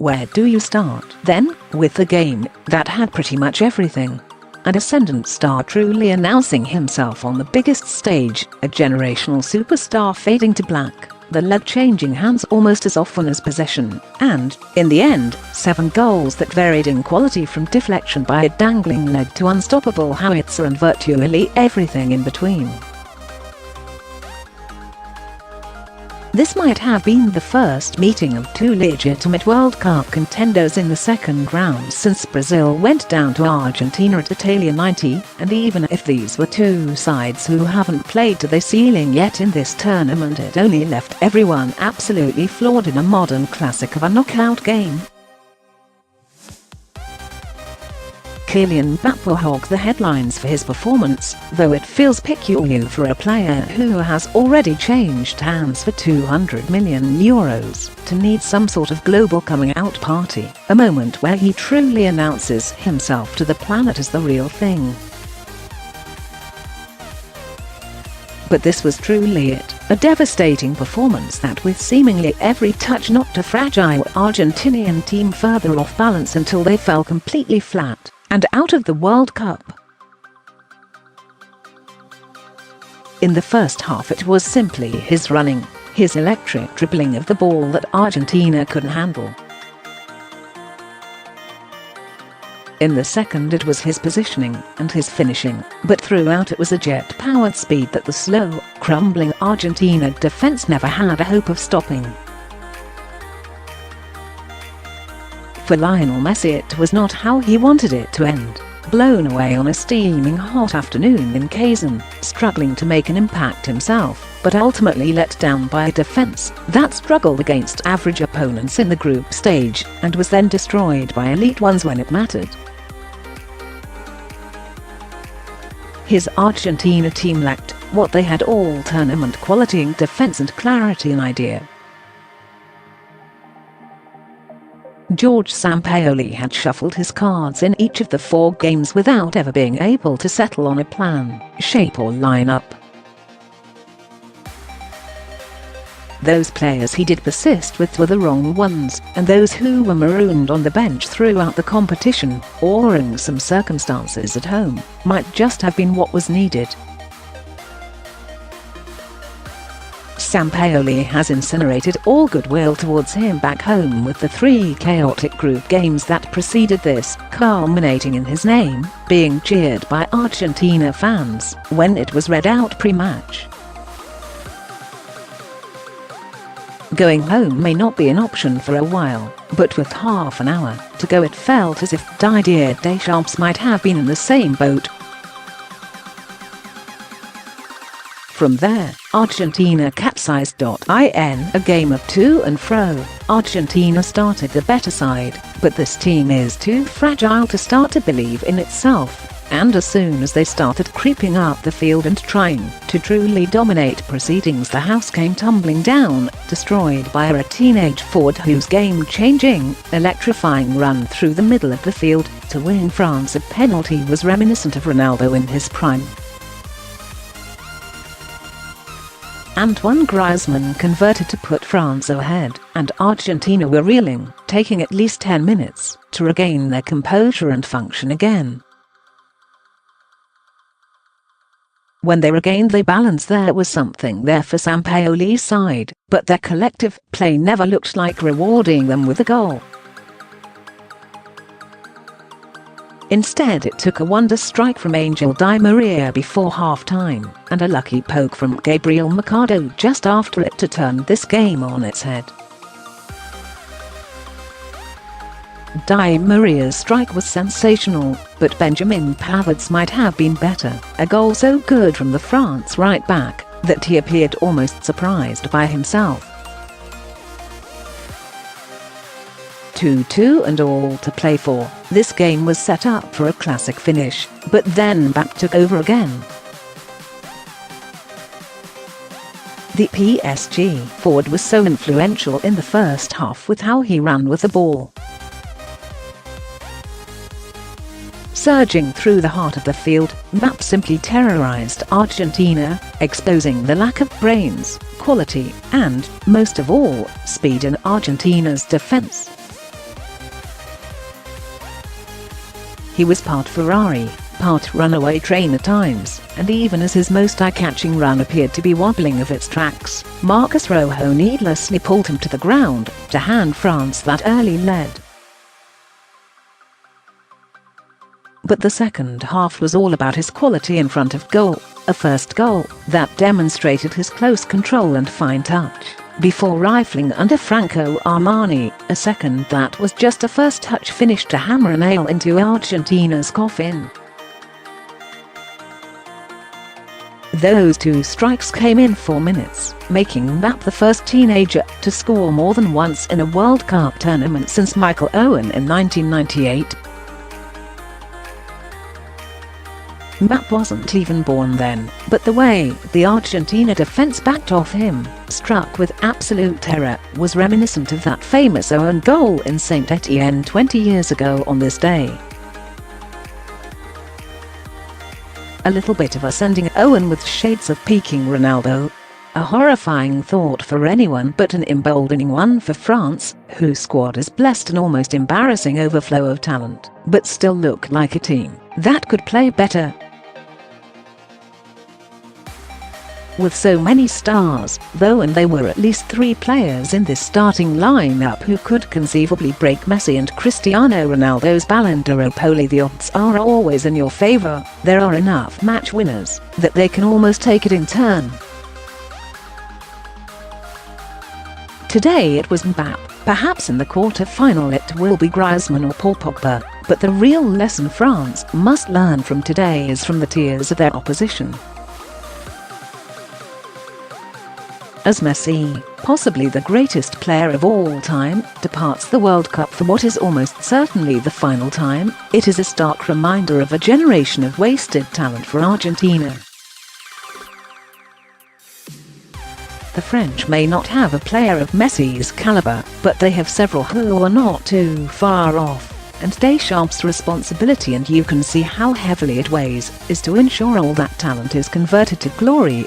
where do you start then, with a game that had pretty much everything? An ascendant star truly announcing himself on the biggest stage, a generational superstar fading to black, the lead changing hands almost as often as possession, and, in the end, 7 goals that varied in quality from deflection by a dangling leg to unstoppable howitzer and virtually everything in between. This might have been the first meeting of 2 legitimate World Cup contenders in the second round since Brazil went down to Argentina at Italia 90, and even if these were 2 sides who haven't played to their ceiling yet in this tournament, it only left everyone absolutely floored in a modern classic of a knockout game. Kylian Mbappe hogged the headlines for his performance, though it feels peculiar for a player who has already changed hands for €200 million to need some sort of global coming out party, a moment where he truly announces himself to the planet as the real thing. But this was truly it, a devastating performance that with seemingly every touch knocked a fragile Argentinian team further off balance until they fell completely flat and out of the World Cup. In the first half it was simply his running, his electric dribbling of the ball that Argentina couldn't handle. In the second it was his positioning and his finishing, but throughout it was a jet-powered speed that the slow, crumbling Argentina defense never had a hope of stopping. For Lionel Messi it was not how he wanted it to end. Blown away on a steaming hot afternoon in Kazan, struggling to make an impact himself, but ultimately let down by a defense that struggled against average opponents in the group stage, and was then destroyed by elite ones when it mattered. His Argentina team lacked what they had all tournament quality in defense and clarity in idea. Jorge Sampaoli had shuffled his cards in each of the 4 games without ever being able to settle on a plan, shape or lineup. Those players he did persist with were the wrong ones, and those who were marooned on the bench throughout the competition, or in some circumstances at home, might just have been what was needed. Sampaoli has incinerated all goodwill towards him back home with the 3 chaotic group games that preceded this, culminating in his name being jeered by Argentina fans when it was read out pre-match. Going home may not be an option for a while, but with half an hour to go it felt as if Didier Deschamps might have been in the same boat. From there, Argentina capsized. In a game of to and fro, Argentina started the better side, but this team is too fragile to start to believe in itself, and as soon as they started creeping up the field and trying to truly dominate proceedings, the house came tumbling down, destroyed by a teenage forward whose game-changing, electrifying run through the middle of the field to win France a penalty was reminiscent of Ronaldo in his prime. Antoine Griezmann converted to put France ahead, and Argentina were reeling, taking at least 10 minutes to regain their composure and function again. When they regained their balance, there was something there for Sampaoli's side, but their collective play never looked like rewarding them with a goal. Instead it took a wonder strike from Angel Di Maria before half-time, and a lucky poke from Gabriel Mercado just after it to turn this game on its head. Di Maria's strike was sensational, but Benjamin Pavard's might have been better, a goal so good from the France right back that he appeared almost surprised by himself. 2-2 and all to play for, this game was set up for a classic finish, but then Mbappe took over again. The PSG forward was so influential in the first half with how he ran with the ball. Surging through the heart of the field, Mbappe simply terrorized Argentina, exposing the lack of brains, quality, and, most of all, speed in Argentina's defense. He was part Ferrari, part runaway train at times, and even as his most eye-catching run appeared to be wobbling of its tracks, Marcus Rojo needlessly pulled him to the ground to hand France that early lead. But the second half was all about his quality in front of goal, a first goal that demonstrated his close control and fine touch, before rifling under Franco Armani, a second that was just a first touch finish to hammer a nail into Argentina's coffin. Those two strikes came in 4 minutes, making Mbappe the first teenager to score more than once in a World Cup tournament since Michael Owen in 1998. Mbappe wasn't even born then, but the way the Argentina defense backed off him, struck with absolute terror, was reminiscent of that famous Owen goal in Saint Etienne 20 years ago on this day. A little bit of ascending Owen with shades of peaking Ronaldo. A horrifying thought for anyone but an emboldening one for France, whose squad is blessed an almost embarrassing overflow of talent, but still look like a team that could play better. With so many stars, though, and there were at least 3 players in this starting lineup who could conceivably break Messi and Cristiano Ronaldo's Ballon d'Or pole, the odds are always in your favor. There are enough match winners that they can almost take it in turn. Today it was Mbappe, perhaps in the quarter-final it will be Griezmann or Paul Pogba, but the real lesson France must learn from today is from the tears of their opposition. As Messi, possibly the greatest player of all time, departs the World Cup for what is almost certainly the final time, it is a stark reminder of a generation of wasted talent for Argentina. The French may not have a player of Messi's caliber, but they have several who are not too far off. And Deschamps' responsibility, and you can see how heavily it weighs, is to ensure all that talent is converted to glory